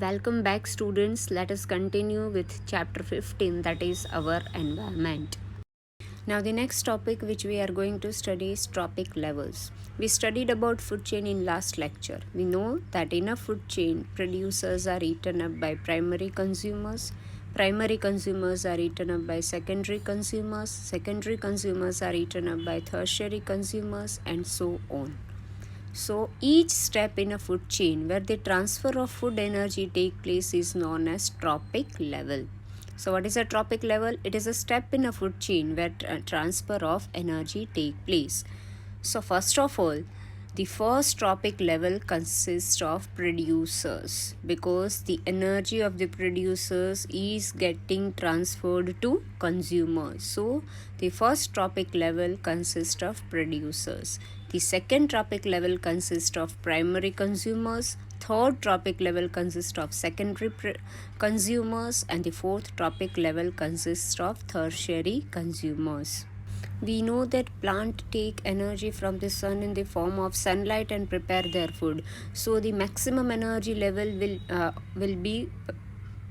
Welcome back, students. Let us continue with chapter 15, that is our environment. Now the next topic which we are going to study is trophic levels. We studied about food chain in last lecture. We know that in a food chain, producers are eaten up by primary consumers are eaten up by secondary consumers are eaten up by tertiary consumers, and so on. So each step in a food chain where the transfer of food energy take place is known as trophic level. So what is a trophic level? It is a step in a food chain where transfer of energy take place. So first of all, the first trophic level consists of producers, because the energy of the producers is getting transferred to consumers. So the first trophic level consists of producers. The second trophic level consists of primary consumers. Third trophic level consists of secondary consumers, and the fourth trophic level consists of tertiary consumers. We know that plants take energy from the sun in the form of sunlight and prepare their food. So the maximum energy level will be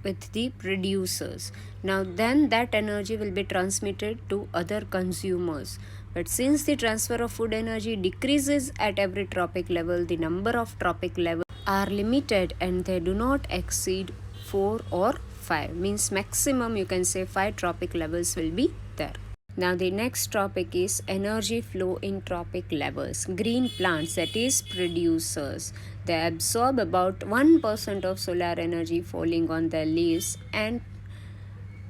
with the producers. Now then that energy will be transmitted to other consumers. But since the transfer of food energy decreases at every trophic level, the number of trophic levels are limited and they do not exceed 4 or 5. Means maximum you can say 5 trophic levels will be there. Now the next topic is energy flow in trophic levels. Green plants, that is producers, they absorb about 1% of solar energy falling on their leaves and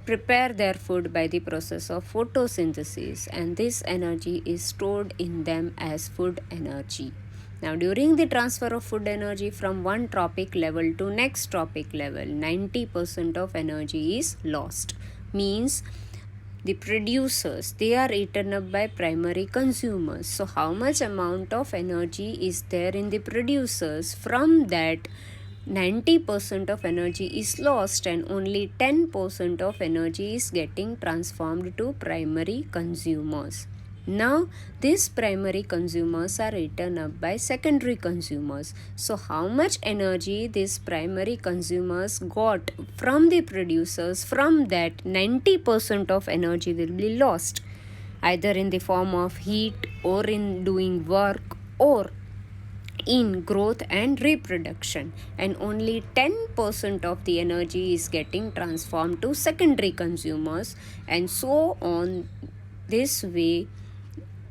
prepare their food by the process of photosynthesis, and this energy is stored in them as food energy. Now during the transfer of food energy from one trophic level to next trophic level, 90% of energy is lost. Means the producers, they are eaten up by primary consumers. So how much amount of energy is there in the producers? From that, 90% of energy is lost and only 10% of energy is getting transformed to primary consumers. Now these primary consumers are eaten up by secondary consumers. So how much energy these primary consumers got from the producers? From that, 90% of energy will be lost, either in the form of heat or in doing work or in growth and reproduction, and only 10% of the energy is getting transformed to secondary consumers, and so on. This way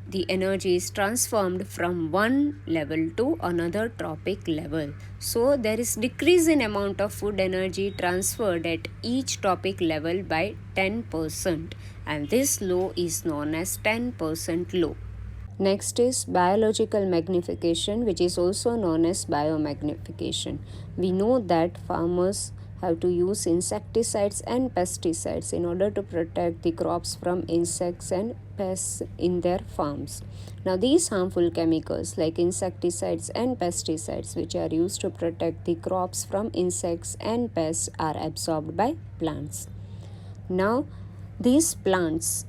the energy is transformed from one level to another trophic level. So there is decrease in amount of food energy transferred at each trophic level by 10%, and this law is known as 10% law. Next is biological magnification, which is also known as biomagnification. We know that farmers have to use insecticides and pesticides in order to protect the crops from insects and pests in their farms. Now these harmful chemicals like insecticides and pesticides, which are used to protect the crops from insects and pests, are absorbed by plants. Now these plants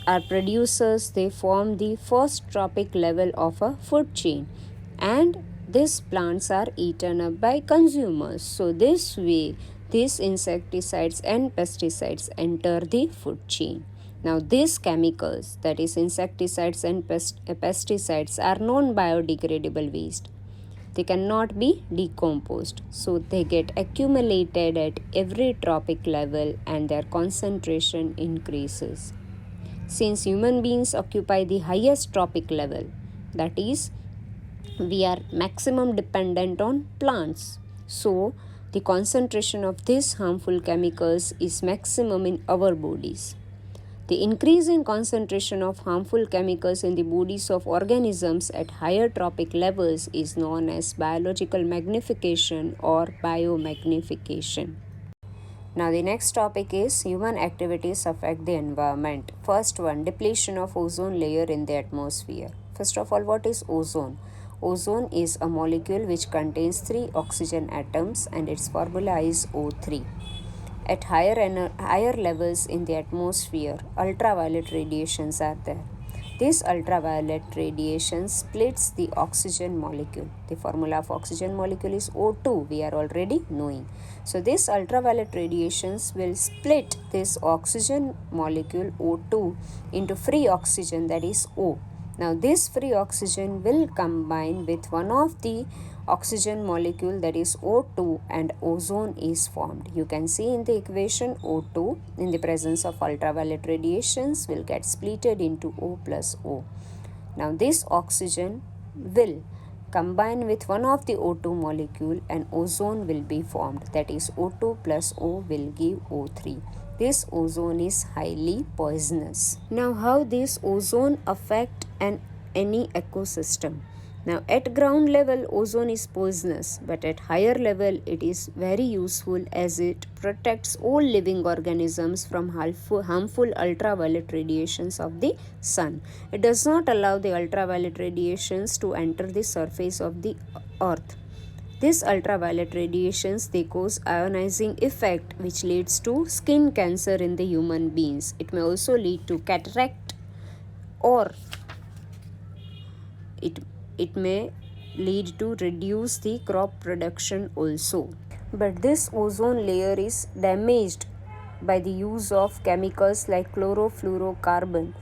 are producers. They form the first trophic level of a food chain, and these plants are eaten up by consumers. So this way these insecticides and pesticides enter the food chain. Now these chemicals, that is insecticides and pesticides, are non-biodegradable waste. They cannot be decomposed, so they get accumulated at every trophic level and their concentration increases. Since human beings occupy the highest trophic level, that is, we are maximum dependent on plants, so the concentration of these harmful chemicals is maximum in our bodies. The increase in concentration of harmful chemicals in the bodies of organisms at higher trophic levels is known as biological magnification or biomagnification. Now the next topic is human activities affect the environment. First one, depletion of ozone layer in the atmosphere. First of all, what is ozone? Ozone is a molecule which contains 3 oxygen atoms and its formula is O3. At higher levels in the atmosphere, ultraviolet radiations are there. This ultraviolet radiation splits the oxygen molecule. The formula of oxygen molecule is O2, we are already knowing. So this ultraviolet radiations will split this oxygen molecule O2 into free oxygen, that is O. Now this free oxygen will combine with one of the oxygen molecule, that is O2, and ozone is formed. You can see in the equation O2 in the presence of ultraviolet radiations will get splitted into O plus O. Now this oxygen will combine with one of the O2 molecule and ozone will be formed, that is O2 plus O will give O3. This ozone is highly poisonous. Now how this ozone affect any ecosystem? Now at ground level ozone is poisonous, but at higher level it is very useful as it protects all living organisms from harmful ultraviolet radiations of the sun. It does not allow the ultraviolet radiations to enter the surface of the earth. These ultraviolet radiations, they cause ionizing effect which leads to skin cancer in the human beings. It may also lead to cataract, or it may lead to reduce the crop production also. But this ozone layer is damaged by the use of chemicals like chlorofluorocarbon,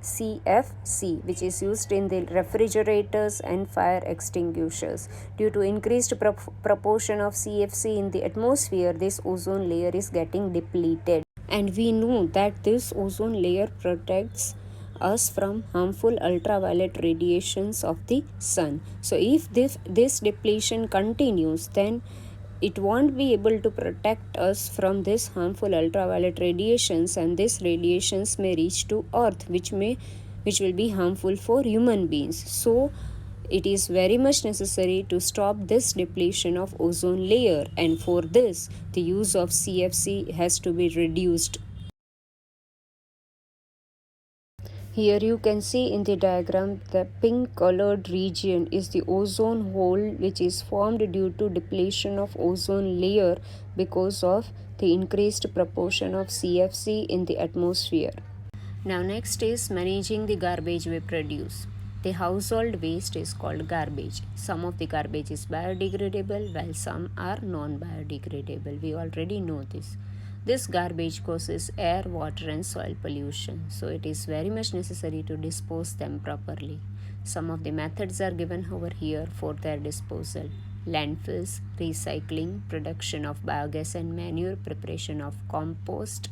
CFC, which is used in the refrigerators and fire extinguishers. Due to increased proportion of CFC in the atmosphere, this ozone layer is getting depleted. And we know that this ozone layer protects us from harmful ultraviolet radiations of the sun. So if this depletion continues, then it won't be able to protect us from this harmful ultraviolet radiations, and these radiations may reach to earth, which will be harmful for human beings. So it is very much necessary to stop this depletion of ozone layer, and for this the use of CFC has to be reduced. Here you can see in the diagram the pink colored region is the ozone hole, which is formed due to depletion of ozone layer because of the increased proportion of CFC in the atmosphere. Now next is managing the garbage we produce. The household waste is called garbage. Some of the garbage is biodegradable while some are non-biodegradable. We already know this. This garbage causes air, water and soil pollution, so it is very much necessary to dispose them properly. Some of the methods are given over here for their disposal: landfills, recycling, production of biogas and manure, preparation of compost,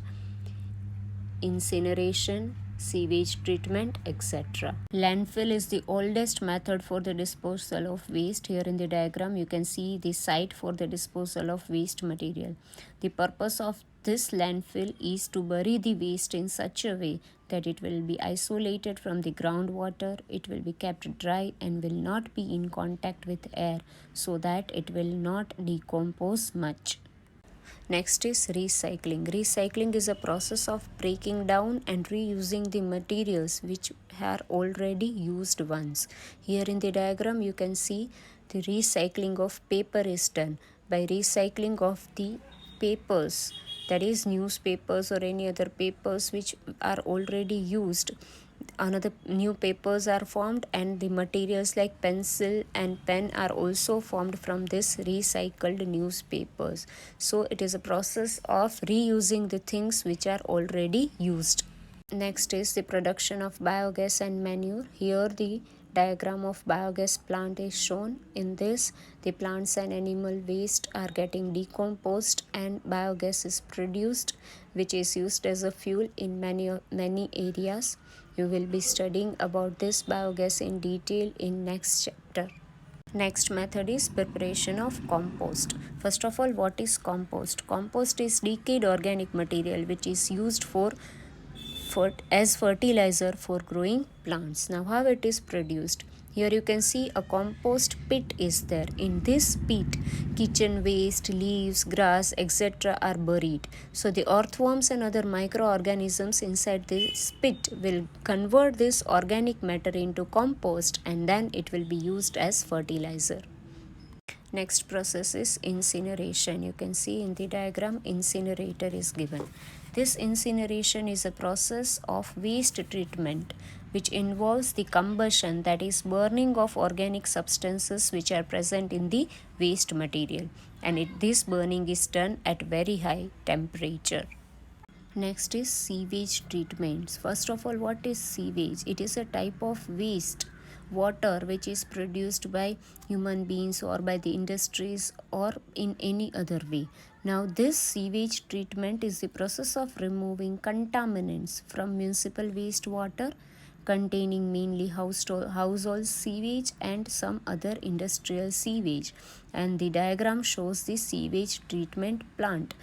incineration, sewage treatment, etc. Landfill is the oldest method for the disposal of waste. Here in the diagram you can see the site for the disposal of waste material. The purpose of this landfill is to bury the waste in such a way that it will be isolated from the groundwater, it will be kept dry and will not be in contact with air, so that it will not decompose much. Next is recycling. Recycling is a process of breaking down and reusing the materials which are already used once. Here in the diagram you can see the recycling of paper is done by recycling of the papers, that is newspapers or any other papers which are already used. Another new papers are formed, and the materials like pencil and pen are also formed from this recycled newspapers. So it is a process of reusing the things which are already used. Next is the production of biogas and manure. Here the diagram of biogas plant is shown. In this, the plants and animal waste are getting decomposed and biogas is produced, which is used as a fuel in many areas. You will be studying about this biogas in detail in next chapter. Next method is preparation of compost. First of all, what is compost? Compost is decayed organic material which is used as fertilizer for growing plants. Now how it is produced? Here you can see a compost pit is there. In this pit, kitchen waste, leaves, grass, etc. are buried. So the earthworms and other microorganisms inside this pit will convert this organic matter into compost, and then it will be used as fertilizer. Next process is incineration. You can see in the diagram incinerator is given. This incineration is a process of waste treatment which involves the combustion, that is burning of organic substances which are present in the waste material, and this burning is done at very high temperature. Next is sewage treatments. First of all, what is sewage? It is a type of waste water which is produced by human beings or by the industries or in any other way. Now, this sewage treatment is the process of removing contaminants from municipal wastewater containing mainly household sewage and some other industrial sewage, and the diagram shows the sewage treatment plant.